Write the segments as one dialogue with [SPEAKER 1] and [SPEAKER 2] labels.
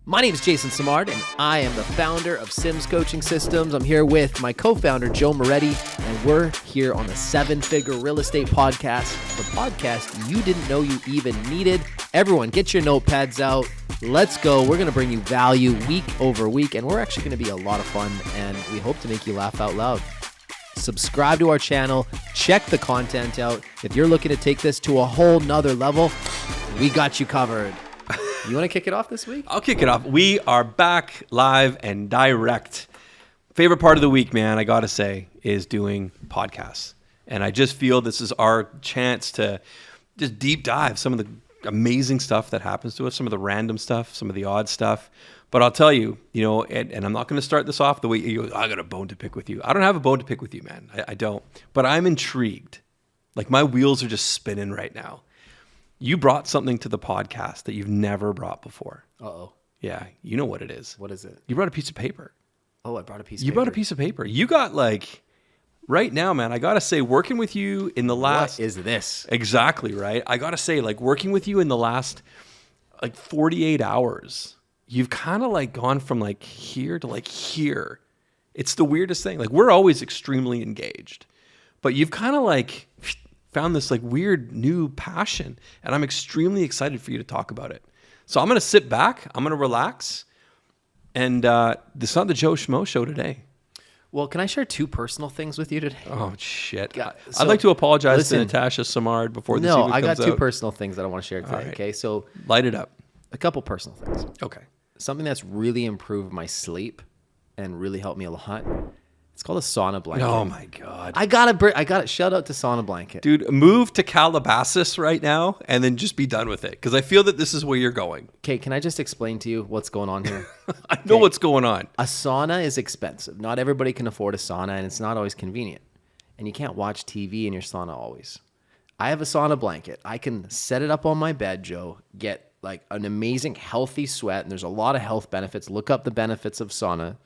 [SPEAKER 1] My name is Jason Simard, and I am the founder of Sims Coaching Systems. I'm here with my co-founder, Joe Moretti, and we're here on the 7-Figure Real Estate Podcast, the podcast you didn't know you even needed. Everyone, get your notepads out. Let's go. We're going to bring you value week over week, and we're actually going to be a lot of fun, and we hope to make you laugh out loud. Subscribe to our channel. Check the content out. If you're looking to take this to a whole nother level, we got you covered. You want to kick it off this week?
[SPEAKER 2] I'll kick it off. We are back live and direct. Favorite part of the week, man, I got to say, is doing podcasts. And I just feel this is our chance to just deep dive some of the amazing stuff that happens to us, some of the random stuff, some of the odd stuff. But I'll tell you, and I'm not going to start this off the way you go, I got a bone to pick with you. I don't have a bone to pick with you, man. I don't. But I'm intrigued. Like my wheels are just spinning right now. You brought something to the podcast that you've never brought before.
[SPEAKER 1] Uh-oh.
[SPEAKER 2] Yeah, you know what it is.
[SPEAKER 1] What is it?
[SPEAKER 2] You brought a piece of paper.
[SPEAKER 1] Oh, I brought a piece of
[SPEAKER 2] You
[SPEAKER 1] paper.
[SPEAKER 2] brought a piece of paper. You got right now, man, I got to say, working with you in the last...
[SPEAKER 1] What is this?
[SPEAKER 2] Exactly, right? I got to say, working with you in the last, 48 hours, you've kind of, gone from, here to, here. It's the weirdest thing. We're always extremely engaged. But you've kind of, found this weird new passion, and I'm extremely excited for you to talk about it. So I'm going to sit back, I'm going to relax, and this is not the Joe Schmo show today.
[SPEAKER 1] Well, can I share 2 personal things with you today?
[SPEAKER 2] Oh, shit.
[SPEAKER 1] So,
[SPEAKER 2] I'd like to apologize to
[SPEAKER 1] listen,
[SPEAKER 2] Natasha Simard before this
[SPEAKER 1] No,
[SPEAKER 2] even
[SPEAKER 1] I got
[SPEAKER 2] comes
[SPEAKER 1] 2
[SPEAKER 2] out.
[SPEAKER 1] personal things that I want to share today,
[SPEAKER 2] right.
[SPEAKER 1] okay? So
[SPEAKER 2] Light it up.
[SPEAKER 1] a couple personal things.
[SPEAKER 2] Okay.
[SPEAKER 1] Something that's really improved my sleep and really helped me a lot. It's called a sauna blanket.
[SPEAKER 2] Oh, my God.
[SPEAKER 1] I got it. Shout out to sauna blanket.
[SPEAKER 2] Dude, move to Calabasas right now and then just be done with it, because I feel that this is where you're going.
[SPEAKER 1] Okay, can I just explain to you what's going on here?
[SPEAKER 2] I know what's going on.
[SPEAKER 1] A sauna is expensive. Not everybody can afford a sauna, and it's not always convenient. And you can't watch TV in your sauna always. I have a sauna blanket. I can set it up on my bed, Joe, get an amazing healthy sweat, and there's a lot of health benefits. Look up the benefits of sauna.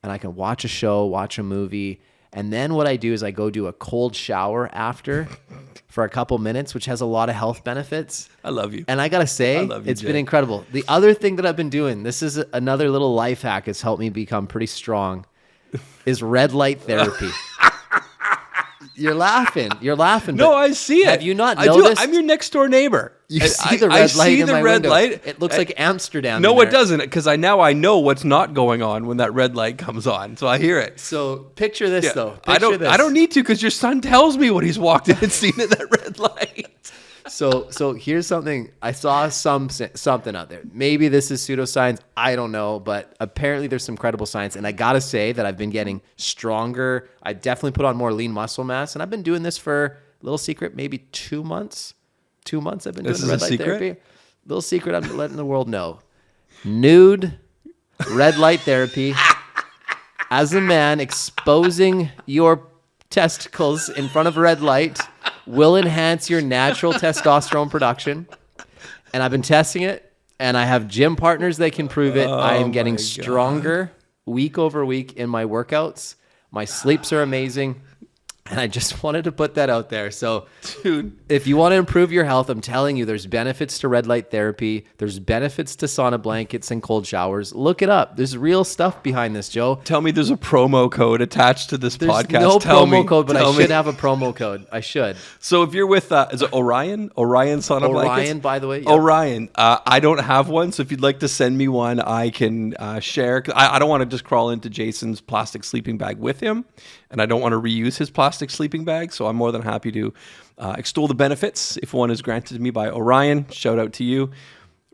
[SPEAKER 1] And I can watch a show, watch a movie. And then what I do is I go do a cold shower after for a couple minutes, which has a lot of health benefits.
[SPEAKER 2] I love you.
[SPEAKER 1] And I got to say, it's been incredible. The other thing that I've been doing, this is another little life hack that's helped me become pretty strong, is red light therapy. You're laughing.
[SPEAKER 2] No, I see it.
[SPEAKER 1] Have you not noticed?
[SPEAKER 2] I'm your next door neighbor.
[SPEAKER 1] You see the red light in my window. It looks like Amsterdam.
[SPEAKER 2] No, it doesn't, because I know what's not going on when that red light comes on. So I hear it.
[SPEAKER 1] So picture this, though.
[SPEAKER 2] I don't need to, because your son tells me what he's walked in and seen at that red light.
[SPEAKER 1] So here's something. I saw something out there. Maybe this is pseudoscience. I don't know. But apparently there's some credible science. And I got to say that I've been getting stronger. I definitely put on more lean muscle mass. And I've been doing this for, little secret, maybe 2 months. 2 months I've been doing the red light therapy. Little secret I'm letting the world know. Nude red light therapy. As a man, exposing your testicles in front of a red light will enhance your natural testosterone production. And I've been testing it, and I have gym partners that can prove it. I am getting stronger week over week in my workouts. My sleeps are amazing. And I just wanted to put that out there. So,
[SPEAKER 2] dude,
[SPEAKER 1] if you want to improve your health, I'm telling you, there's benefits to red light therapy. There's benefits to sauna blankets and cold showers. Look it up. There's real stuff behind this, Joe.
[SPEAKER 2] Tell me there's a promo code attached to this podcast.
[SPEAKER 1] There's no promo code, but I should have a promo code. I should.
[SPEAKER 2] So if you're with, is it Orion? Orion sauna blankets?
[SPEAKER 1] Orion, by the way. Yep.
[SPEAKER 2] Orion. I don't have one, so if you'd like to send me one, I can share. 'Cause I don't want to just crawl into Jason's plastic sleeping bag with him, and I don't want to reuse his plastic sleeping bag. So I'm more than happy to extol the benefits if one is granted to me by Orion. Shout out to you.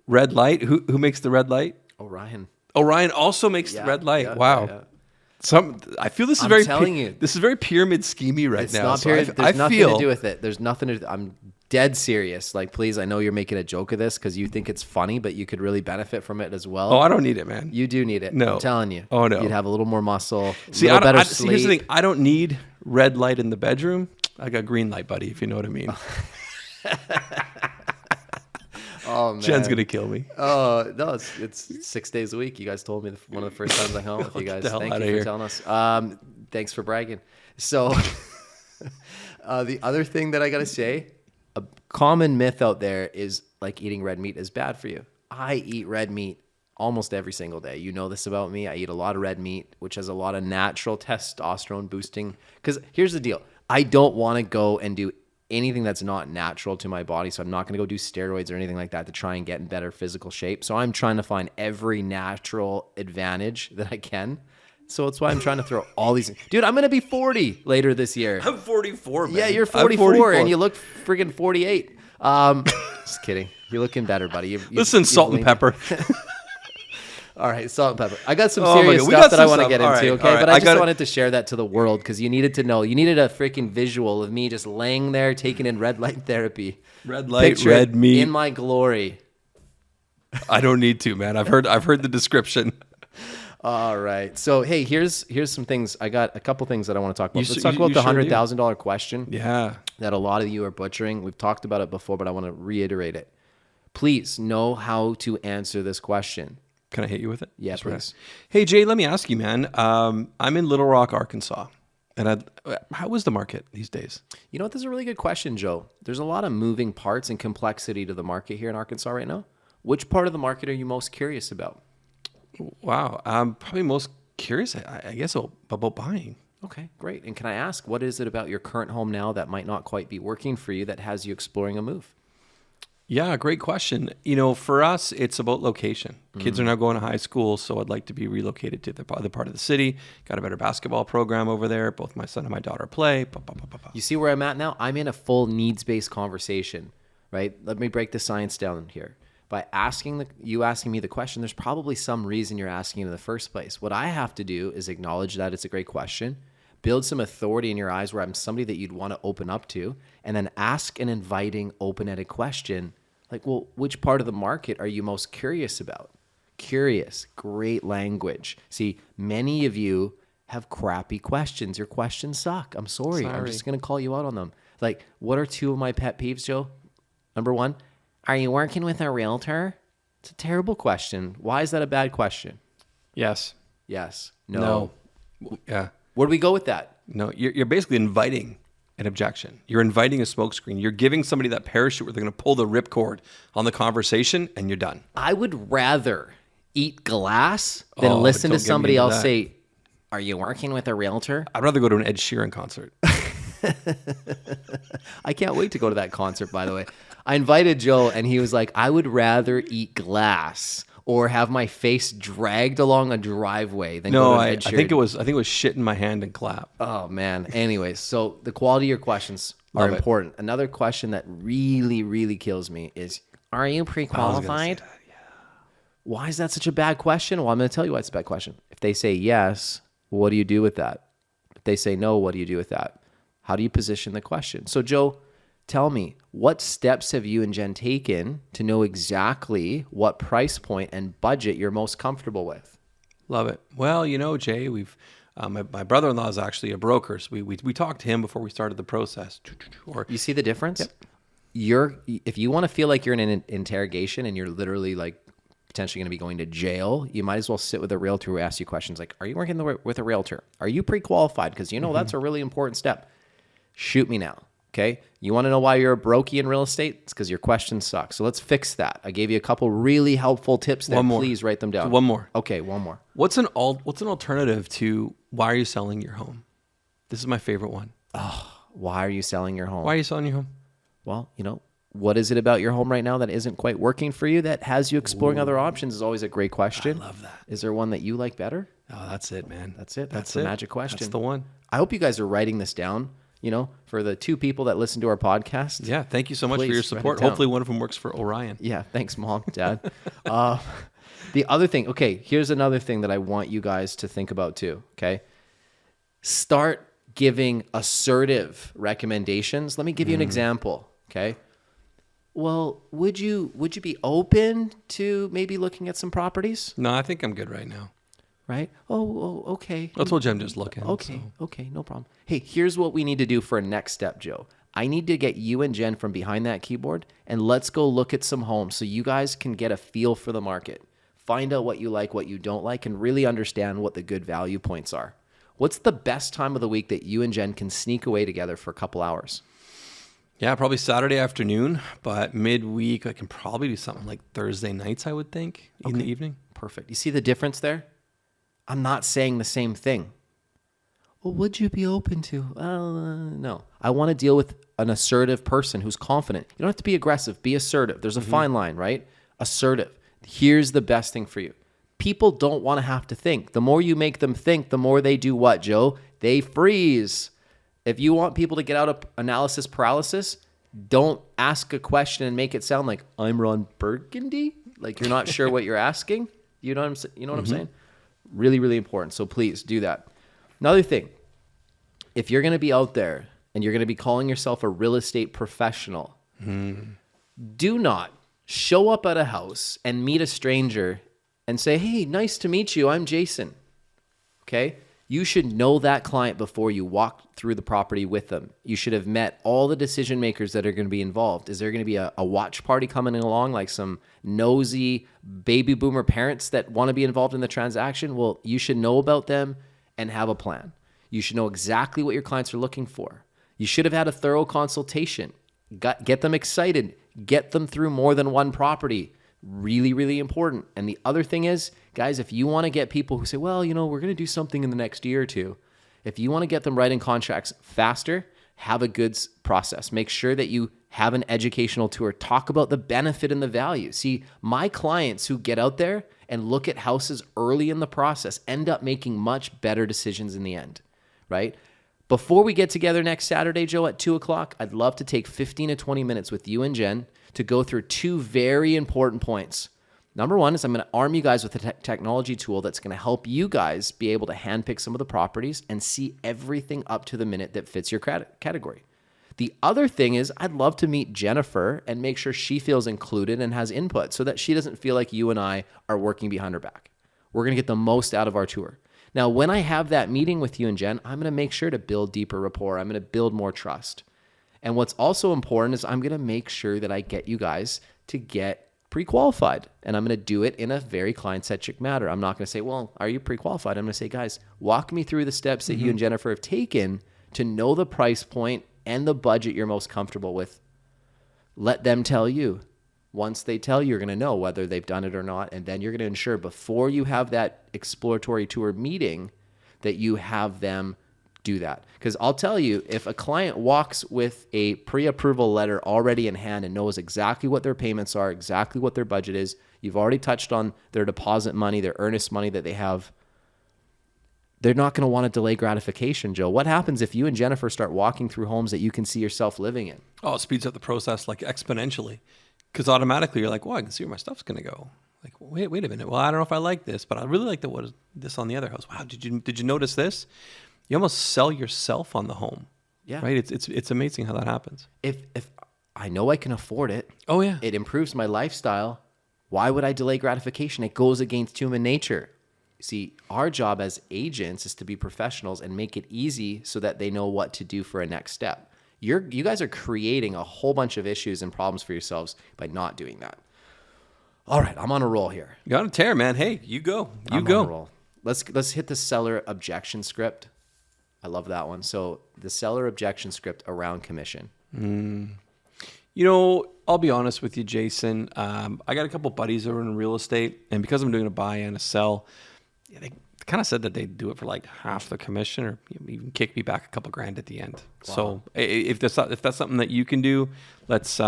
[SPEAKER 2] Red light. Who makes the red light?
[SPEAKER 1] Orion.
[SPEAKER 2] Orion also makes the red light. Wow.
[SPEAKER 1] Yeah.
[SPEAKER 2] I feel this is this is very pyramid schemey right now.
[SPEAKER 1] Not pyramid. There's nothing to do with it. There's nothing to. I'm dead serious. Please, I know you're making a joke of this because you think it's funny, but you could really benefit from it as well.
[SPEAKER 2] Oh, I don't need it, man.
[SPEAKER 1] You do need it.
[SPEAKER 2] No.
[SPEAKER 1] I'm telling you.
[SPEAKER 2] Oh, no.
[SPEAKER 1] You'd have a little more muscle.
[SPEAKER 2] See,
[SPEAKER 1] better
[SPEAKER 2] see,
[SPEAKER 1] sleep.
[SPEAKER 2] here's the thing. I don't need red light in the bedroom. I got green light, buddy, if you know what I mean.
[SPEAKER 1] Oh, man.
[SPEAKER 2] Jen's going to kill me.
[SPEAKER 1] Oh, no, it's 6 days a week. You guys told me one of the first times I hung out with you guys. Thank you for telling us. Thanks for bragging. So the other thing that I got to say, a common myth out there is eating red meat is bad for you. I eat red meat almost every single day. You know this about me. I eat a lot of red meat, which has a lot of natural testosterone boosting. Because here's the deal. I don't want to go and do anything that's not natural to my body. So I'm not going to go do steroids or anything like that to try and get in better physical shape. So I'm trying to find every natural advantage that I can. So that's why I'm trying to throw all these. Dude, I'm going to be 40 later this year.
[SPEAKER 2] I'm 44, man.
[SPEAKER 1] Yeah, you're 44 and you look friggin' 48. Just kidding. You're looking better, buddy.
[SPEAKER 2] Listen, salt and pepper.
[SPEAKER 1] All right, salt and pepper. I got some
[SPEAKER 2] Oh my
[SPEAKER 1] serious
[SPEAKER 2] God, we
[SPEAKER 1] stuff
[SPEAKER 2] got
[SPEAKER 1] that
[SPEAKER 2] some
[SPEAKER 1] I want to
[SPEAKER 2] stuff.
[SPEAKER 1] get
[SPEAKER 2] All
[SPEAKER 1] into,
[SPEAKER 2] right,
[SPEAKER 1] okay?
[SPEAKER 2] all right.
[SPEAKER 1] But I
[SPEAKER 2] I
[SPEAKER 1] just
[SPEAKER 2] gotta-
[SPEAKER 1] wanted to share that to the world because you needed to know. You needed a freaking visual of me just laying there taking in red light therapy.
[SPEAKER 2] Red light,
[SPEAKER 1] Picture
[SPEAKER 2] red
[SPEAKER 1] it
[SPEAKER 2] meat.
[SPEAKER 1] in my glory.
[SPEAKER 2] I don't need to, man. I've heard the description.
[SPEAKER 1] All right. So, hey, here's some things. I got a couple things that I want to talk about.
[SPEAKER 2] You
[SPEAKER 1] Let's
[SPEAKER 2] s-
[SPEAKER 1] talk
[SPEAKER 2] you-
[SPEAKER 1] about
[SPEAKER 2] you
[SPEAKER 1] the
[SPEAKER 2] sure do.
[SPEAKER 1] $100,000 question
[SPEAKER 2] Yeah.
[SPEAKER 1] that a lot of you are butchering. We've talked about it before, but I want to reiterate it. Please know how to answer this question.
[SPEAKER 2] Can I hit you with it?
[SPEAKER 1] Yeah,
[SPEAKER 2] Just right.
[SPEAKER 1] please.
[SPEAKER 2] Hey, Jay, let me ask you, man. I'm in Little Rock, Arkansas. And how is the market these days?
[SPEAKER 1] You know what? This is a really good question, Joe. There's a lot of moving parts and complexity to the market here in Arkansas right now. Which part of the market are you most curious about?
[SPEAKER 2] Wow. I'm probably most curious, I guess, about buying.
[SPEAKER 1] Okay, great. And can I ask, what is it about your current home now that might not quite be working for you that has you exploring a move?
[SPEAKER 2] Yeah, great question. You know, for us, it's about location. Kids are now going to high school, so I'd like to be relocated to the other part of the city. Got a better basketball program over there. Both my son and my daughter play.
[SPEAKER 1] You see where I'm at now? I'm in a full needs-based conversation, right? Let me break the science down here. By asking me the question, there's probably some reason you're asking it in the first place. What I have to do is acknowledge that it's a great question, build some authority in your eyes where I'm somebody that you'd want to open up to, and then ask an inviting, open-ended question like, well, which part of the market are you most curious about? Curious, great language. See, many of you have crappy questions. Your questions suck. I'm sorry. I'm just going to call you out on them. Like, what are two of my pet peeves, Joe? Number one, are you working with a realtor? It's a terrible question. Why is that a bad question?
[SPEAKER 2] Yes.
[SPEAKER 1] Yes. No.
[SPEAKER 2] Yeah.
[SPEAKER 1] Where do we go with that?
[SPEAKER 2] No, you're basically inviting an objection. You're inviting a smokescreen. You're giving somebody that parachute where they're going to pull the ripcord on the conversation, and you're done.
[SPEAKER 1] I would rather eat glass than
[SPEAKER 2] Oh,
[SPEAKER 1] listen to
[SPEAKER 2] don't get me
[SPEAKER 1] somebody
[SPEAKER 2] into
[SPEAKER 1] else
[SPEAKER 2] that.
[SPEAKER 1] say, are you working with a realtor?
[SPEAKER 2] I'd rather go to an Ed Sheeran concert.
[SPEAKER 1] I can't wait to go to that concert, by the way. I invited Joe, and he was like, I would rather eat glass or have my face dragged along a driveway than
[SPEAKER 2] No,
[SPEAKER 1] go to an
[SPEAKER 2] I
[SPEAKER 1] Ed Sheeran.
[SPEAKER 2] think it was shit in my hand and clap.
[SPEAKER 1] Oh, man. Anyways, so the quality of your questions are
[SPEAKER 2] Love it.
[SPEAKER 1] important. Another question that really, really kills me is, are you pre-qualified? Why is that such a bad question? Well, I'm going to tell you why it's a bad question. If they say yes, what do you do with that? If they say no, what do you do with that? How do you position the question? So, Joe, tell me, what steps have you and Jen taken to know exactly what price point and budget you're most comfortable with?
[SPEAKER 2] Love it. Well, you know, Jay, we've my brother-in-law is actually a broker, so we talked to him before we started the process. Or
[SPEAKER 1] You see the difference? If you want to feel like you're in an interrogation and you're literally like potentially going to be going to jail, you might as well sit with a realtor who asks you questions like, are you working with a realtor? Are you pre-qualified? Because you know that's a really important step. Shoot me now. Okay. You want to know why you're a brokey in real estate? It's because your questions suck. So let's fix that. I gave you a couple really helpful tips there.
[SPEAKER 2] One more.
[SPEAKER 1] Please write them down.
[SPEAKER 2] One more.
[SPEAKER 1] Okay, one more.
[SPEAKER 2] What's an alternative to why are you selling your home? This is my favorite one.
[SPEAKER 1] Why are you selling your home?
[SPEAKER 2] Why are you selling your home?
[SPEAKER 1] Well, you know, what is it about your home right now that isn't quite working for you that has you exploring other options is always a great question.
[SPEAKER 2] I love that.
[SPEAKER 1] Is there one that you like better?
[SPEAKER 2] Oh, that's it, man.
[SPEAKER 1] That's it. That's the magic question.
[SPEAKER 2] That's the one.
[SPEAKER 1] I hope you guys are writing this down, you know, for the two people that listen to our podcast.
[SPEAKER 2] Yeah, thank you so much
[SPEAKER 1] Please,
[SPEAKER 2] for your
[SPEAKER 1] write it
[SPEAKER 2] support.
[SPEAKER 1] down.
[SPEAKER 2] Hopefully one of them works for Orion.
[SPEAKER 1] Yeah, thanks, Mom, Dad. The other thing, okay, here's another thing that I want you guys to think about too, okay? Start giving assertive recommendations. Let me give you an example, okay? Well, would you be open to maybe looking at some properties,
[SPEAKER 2] No, I think I'm good right now.
[SPEAKER 1] right? Oh, okay.
[SPEAKER 2] I told you I'm just looking.
[SPEAKER 1] Okay,
[SPEAKER 2] so.
[SPEAKER 1] okay, no problem. Hey, here's what we need to do for a next step, Joe. I need to get you and Jen from behind that keyboard, and let's go look at some homes so you guys can get a feel for the market. Find out what you like, what you don't like, and really understand what the good value points are. What's the best time of the week that you and Jen can sneak away together for a couple hours?
[SPEAKER 2] Yeah, probably Saturday afternoon, but midweek I can probably do something like Thursday nights, I would think, in the evening.
[SPEAKER 1] Perfect. You see the difference there? I'm not saying the same thing. Well, would you be open to? No. I want to deal with an assertive person who's confident. You don't have to be aggressive. Be assertive. There's a fine line, right? Assertive. Here's the best thing for you. People don't want to have to think. The more you make them think, the more they do what, Joe? They freeze. If you want people to get out of analysis paralysis, don't ask a question and make it sound like I'm Ron Burgundy. Like you're not sure what you're asking. You know what I'm saying? Really, really important. So please do that. Another thing, if you're going to be out there and you're going to be calling yourself a real estate professional, do not show up at a house and meet a stranger and say, hey, nice to meet you. I'm Jason. Okay? You should know that client before you walk through the property with them. You should have met all the decision makers that are going to be involved. Is there going to be a watch party coming along, like some nosy baby boomer parents that want to be involved in the transaction? Well, you should know about them and have a plan. You should know exactly what your clients are looking for. You should have had a thorough consultation. Get them excited. Get them through more than one property. Really, really important. And the other thing is, guys, if you want to get people who say, well, we're going to do something in the next year or two, if you want to get them writing contracts faster, have a good process. Make sure that you have an educational tour. Talk about the benefit and the value. See, my clients who get out there and look at houses early in the process end up making much better decisions in the end, right? Before we get together next Saturday, Joe, at 2:00, I'd love to take 15 to 20 minutes with you and Jen to go through two very important points. Number one is I'm going to arm you guys with a technology tool that's going to help you guys be able to handpick some of the properties and see everything up to the minute that fits your category. The other thing is I'd love to meet Jennifer and make sure she feels included and has input so that she doesn't feel like you and I are working behind her back. We're going to get the most out of our tour. Now, when I have that meeting with you and Jen, I'm going to make sure to build deeper rapport. I'm going to build more trust. And what's also important is I'm going to make sure that I get you guys to get pre-qualified. And I'm going to do it in a very client-centric manner. I'm not going to say, well, are you pre-qualified? I'm going to say, guys, walk me through the steps that you and Jennifer have taken to know the price point and the budget you're most comfortable with. Let them tell you. Once they tell you, you're going to know whether they've done it or not. And then you're going to ensure before you have that exploratory tour meeting that you have them do that. Because I'll tell you, if a client walks with a pre-approval letter already in hand and knows exactly what their payments are, exactly what their budget is, you've already touched on their deposit money, their earnest money that they have, they're not going to want to delay gratification, Joe. What happens if you and Jennifer start walking through homes that you can see yourself living in?
[SPEAKER 2] Oh, it speeds up the process like exponentially. Because automatically you're like, well, I can see where my stuff's going to go. Like, wait a minute. Well, I don't know if I like this, but I really like this on the other house. Wow, did you notice this? You almost sell yourself on the home. Yeah. Right? It's amazing how that happens.
[SPEAKER 1] If I know I can afford it.
[SPEAKER 2] Oh, yeah.
[SPEAKER 1] It improves my lifestyle. Why would I delay gratification? It goes against human nature. See, our job as agents is to be professionals and make it easy so that they know what to do for a next step. You guys are creating a whole bunch of issues and problems for yourselves by not doing that. All right, I'm on a roll here.
[SPEAKER 2] You're on a tear, man. Hey, you go.
[SPEAKER 1] I'm on a roll. Let's hit the seller objection script. I love that one. So the seller objection script around commission.
[SPEAKER 2] I'll be honest with you, Jason. I got a couple buddies that are in real estate, and because I'm doing a buy and a sell, they kind of said that they'd do it for like half the commission, or even kick me back a couple grand at the end. Wow. So if that's something that you can do, let's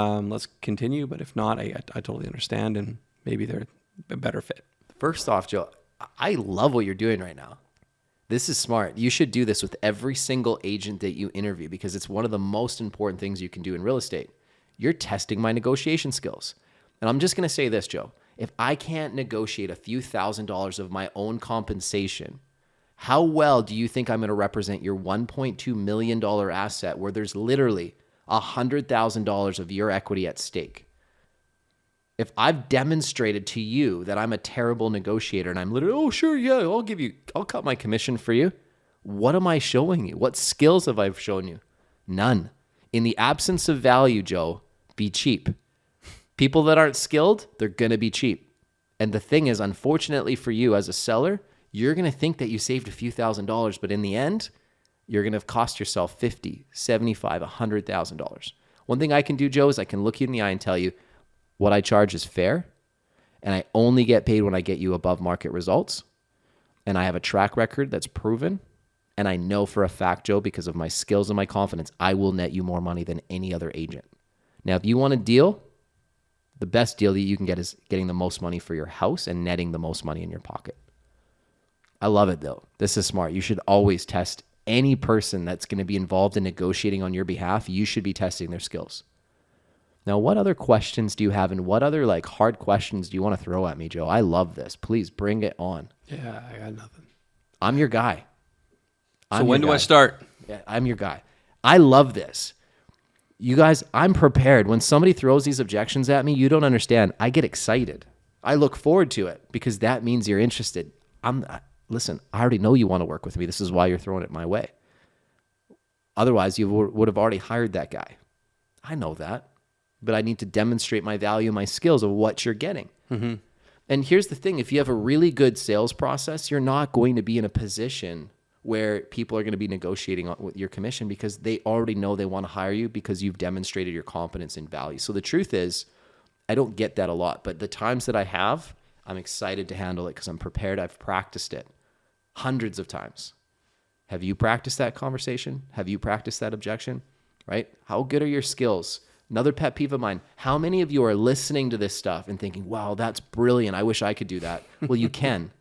[SPEAKER 2] continue. But if not, I totally understand, and maybe they're a better fit.
[SPEAKER 1] First off, Joe, I love what you're doing right now. This is smart. You should do this with every single agent that you interview because it's one of the most important things you can do in real estate. You're testing my negotiation skills. And I'm just going to say this, Joe. If I can't negotiate a few $1,000s of my own compensation, how well do you think I'm going to represent your $1.2 million asset where there's literally $100,000 of your equity at stake? If I've demonstrated to you that I'm a terrible negotiator and I'm literally, oh, sure, yeah, I'll cut my commission for you. What am I showing you? What skills have I shown you? None. In the absence of value, Joe, be cheap. People that aren't skilled, they're going to be cheap. And the thing is, unfortunately for you as a seller, you're going to think that you saved a few $1,000s, but in the end, you're going to have cost yourself $50,000, $75,000, $100,000. One thing I can do, Joe, is I can look you in the eye and tell you what I charge is fair, and I only get paid when I get you above market results, and I have a track record that's proven, and I know for a fact, Joe, because of my skills and my confidence, I will net you more money than any other agent. Now, if you want a deal, the best deal that you can get is getting the most money for your house and netting the most money in your pocket. I love it, though. This is smart. You should always test any person that's going to be involved in negotiating on your behalf. You should be testing their skills. Now, what other questions do you have, and what other like hard questions do you want to throw at me, Joe? I love this. Please bring it on.
[SPEAKER 2] Yeah, I got nothing.
[SPEAKER 1] I'm your guy.
[SPEAKER 2] So when do I start?
[SPEAKER 1] Yeah, I'm your guy. I love this. You guys, I'm prepared. When somebody throws these objections at me, you don't understand. I get excited. I look forward to it because that means you're interested. Listen, I already know you want to work with me. This is why you're throwing it my way. Otherwise, you would have already hired that guy. I know that. But I need to demonstrate my value, my skills of what you're getting. Mm-hmm. And here's the thing. If you have a really good sales process, you're not going to be in a position where people are going to be negotiating with your commission because they already know they want to hire you because you've demonstrated your competence and value. So the truth is, I don't get that a lot. But the times that I have, I'm excited to handle it because I'm prepared. I've practiced it hundreds of times. Have you practiced that conversation? Have you practiced that objection? Right? How good are your skills? Another pet peeve of mine. How many of you are listening to this stuff and thinking, wow, that's brilliant. I wish I could do that. Well, you can.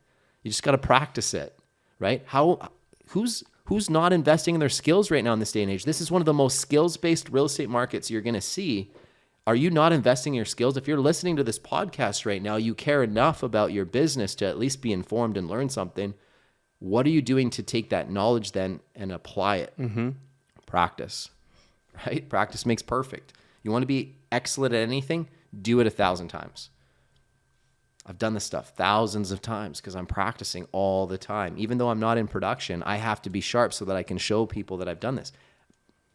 [SPEAKER 1] You just got to practice it, right? Who's not investing in their skills right now in this day and age? This is one of the most skills-based real estate markets you're going to see. Are you not investing in your skills? If you're listening to this podcast right now, you care enough about your business to at least be informed and learn something. What are you doing to take that knowledge then and apply it? Mm-hmm. Practice, right? Practice makes perfect. You want to be excellent at anything? Do it 1,000 times. I've done this stuff thousands of times because I'm practicing all the time. Even though I'm not in production, I have to be sharp so that I can show people that I've done this.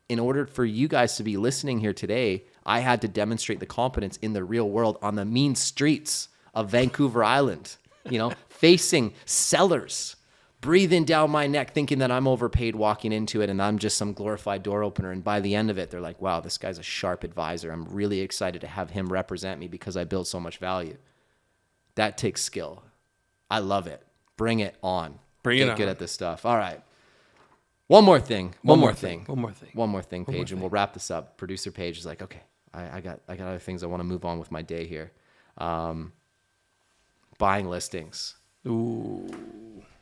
[SPEAKER 1] In order for you guys to be listening here today, I had to demonstrate the competence in the real world on the mean streets of Vancouver Island, facing sellers, breathing down my neck, thinking that I'm overpaid walking into it and I'm just some glorified door opener. And by the end of it, they're like, wow, this guy's a sharp advisor. I'm really excited to have him represent me because I built so much value. That takes skill. I love it. Bring it on. Get good at this stuff. All right. One more thing, Paige, and we'll wrap this up. Producer Paige is like, okay, I got other things I want to move on with my day here. Buying listings.
[SPEAKER 2] Ooh.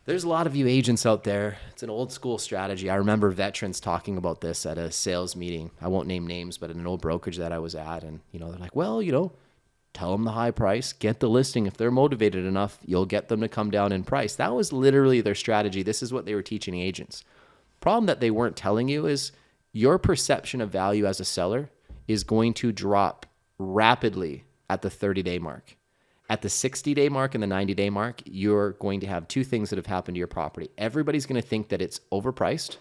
[SPEAKER 1] There's a lot of you agents out there. It's an old school strategy. I remember veterans talking about this at a sales meeting. I won't name names, but at an old brokerage that I was at. And, they're like, well, tell them the high price, get the listing. If they're motivated enough, you'll get them to come down in price. That was literally their strategy. This is what they were teaching agents. Problem that they weren't telling you is your perception of value as a seller is going to drop rapidly at the 30-day mark. At the 60-day mark and the 90-day mark, you're going to have two things that have happened to your property. Everybody's going to think that it's overpriced,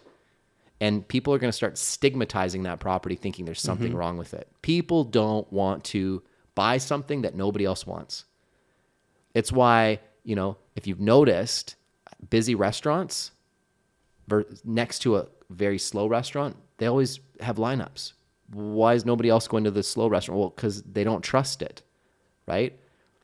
[SPEAKER 1] and people are going to start stigmatizing that property, thinking there's something wrong with it. People don't want to buy something that nobody else wants. It's why, if you've noticed, busy restaurants next to a very slow restaurant, they always have lineups. Why is nobody else going to the slow restaurant? Well, because they don't trust it, right?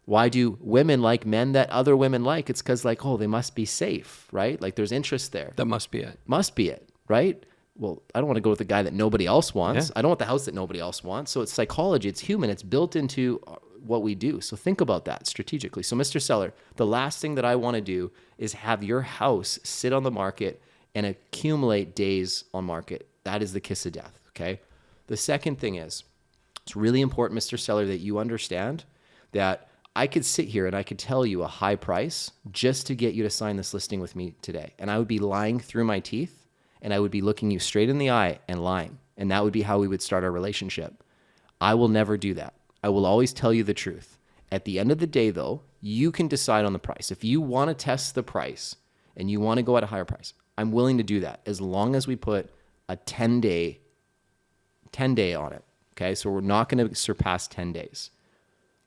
[SPEAKER 1] Why do women like men that other women like? It's because they must be safe, right? Like there's interest there.
[SPEAKER 2] That must be it.
[SPEAKER 1] Must be it, right? Well, I don't want to go with the guy that nobody else wants. Yeah. I don't want the house that nobody else wants. So it's psychology. It's human. It's built into what we do. So think about that strategically. So Mr. Seller, the last thing that I want to do is have your house sit on the market and accumulate days on market. That is the kiss of death, okay? The second thing is, it's really important, Mr. Seller, that you understand that I could sit here and I could tell you a high price just to get you to sign this listing with me today. And I would be lying through my teeth and I would be looking you straight in the eye and lying. And that would be how we would start our relationship. I will never do that. I will always tell you the truth. At the end of the day, though, you can decide on the price. If you want to test the price and you want to go at a higher price, I'm willing to do that as long as we put a 10-day on it. Okay, so we're not going to surpass 10 days.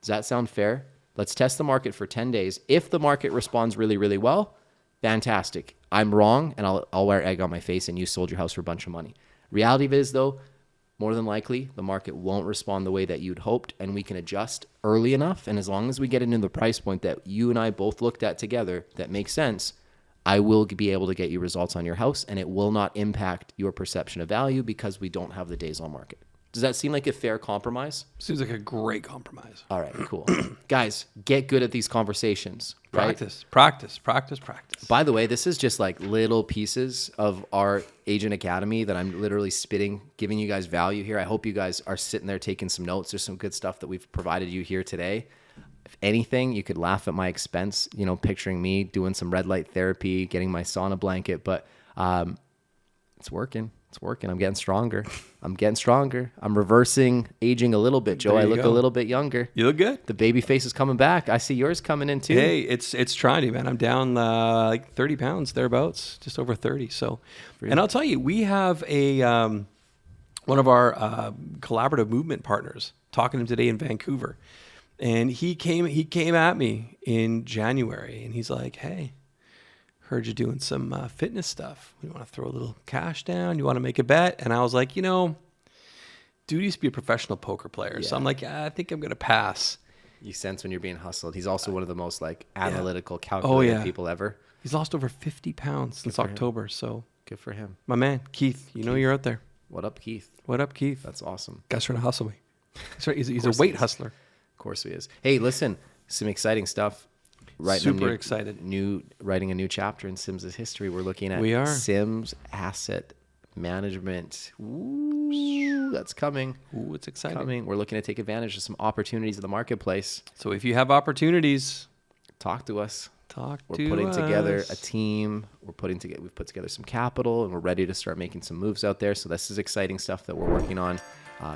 [SPEAKER 1] Does that sound fair? Let's test the market for 10 days. If the market responds really, really well, fantastic. I'm wrong, and I'll wear egg on my face, and you sold your house for a bunch of money. Reality of it is, though, more than likely the market won't respond the way that you'd hoped, and we can adjust early enough. And as long as we get into the price point that you and I both looked at together that makes sense, I will be able to get you results on your house, and it will not impact your perception of value because we don't have the days on market. Does that seem like a fair compromise?
[SPEAKER 2] Seems like a great compromise.
[SPEAKER 1] All right, cool. Guys, get good at these conversations. Right?
[SPEAKER 2] Practice.
[SPEAKER 1] By the way, this is just like little pieces of our Agent Academy that I'm literally giving you guys value here. I hope you guys are sitting there taking some notes. There's some good stuff that we've provided you here today. If anything, you could laugh at my expense, picturing me doing some red light therapy, getting my sauna blanket, but it's working. It's working. I'm getting stronger. I'm reversing aging a little bit, Joe. I look a little bit younger.
[SPEAKER 2] You look good.
[SPEAKER 1] The baby face is coming back. I see yours coming in too.
[SPEAKER 2] Hey, it's trying to, man. I'm down like 30 pounds, thereabouts, just over 30. So, and I'll tell you, we have one of our collaborative movement partners talking to him today in Vancouver. And he came at me in January and he's like, hey, heard you doing some fitness stuff. You want to throw a little cash down? You want to make a bet? And I was like, dude used to be a professional poker player. Yeah. So I'm like, I think I'm going to pass.
[SPEAKER 1] You sense when you're being hustled. He's also one of the most analytical, calculated people ever.
[SPEAKER 2] He's lost over 50 pounds since October. So
[SPEAKER 1] good for him.
[SPEAKER 2] My man, Keith, know you're out there.
[SPEAKER 1] What up, Keith?
[SPEAKER 2] That's
[SPEAKER 1] awesome.
[SPEAKER 2] Guy's trying to hustle me. He's a weight hustler.
[SPEAKER 1] Of course he is. Hey, listen, some exciting stuff.
[SPEAKER 2] Super excited.
[SPEAKER 1] Writing a new chapter in Sims' history. We're looking at Sims asset management. Ooh, that's coming.
[SPEAKER 2] Ooh, it's exciting.
[SPEAKER 1] We're looking to take advantage of some opportunities in the marketplace.
[SPEAKER 2] So if you have opportunities,
[SPEAKER 1] talk to us.
[SPEAKER 2] We're
[SPEAKER 1] putting together a team. We've put together some capital, and we're ready to start making some moves out there. So this is exciting stuff that we're working on.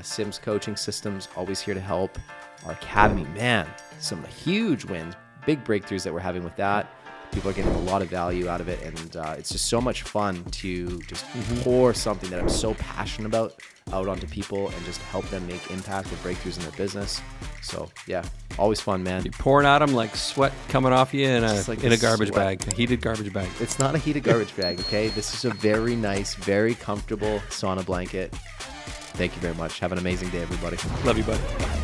[SPEAKER 1] Sims coaching systems, always here to help. Our academy, man, some huge wins. Big breakthroughs that we're having with that. People are getting a lot of value out of it, and it's just so much fun to just pour something that I'm so passionate about out onto people and just help them make impact and breakthroughs in their business. So yeah, always fun, man.
[SPEAKER 2] You're pouring at them like sweat coming off you in a garbage bag, a heated garbage bag.
[SPEAKER 1] It's not a heated garbage bag, okay? This is a very nice, very comfortable sauna blanket. Thank you very much. Have an amazing day, everybody.
[SPEAKER 2] Love you, buddy.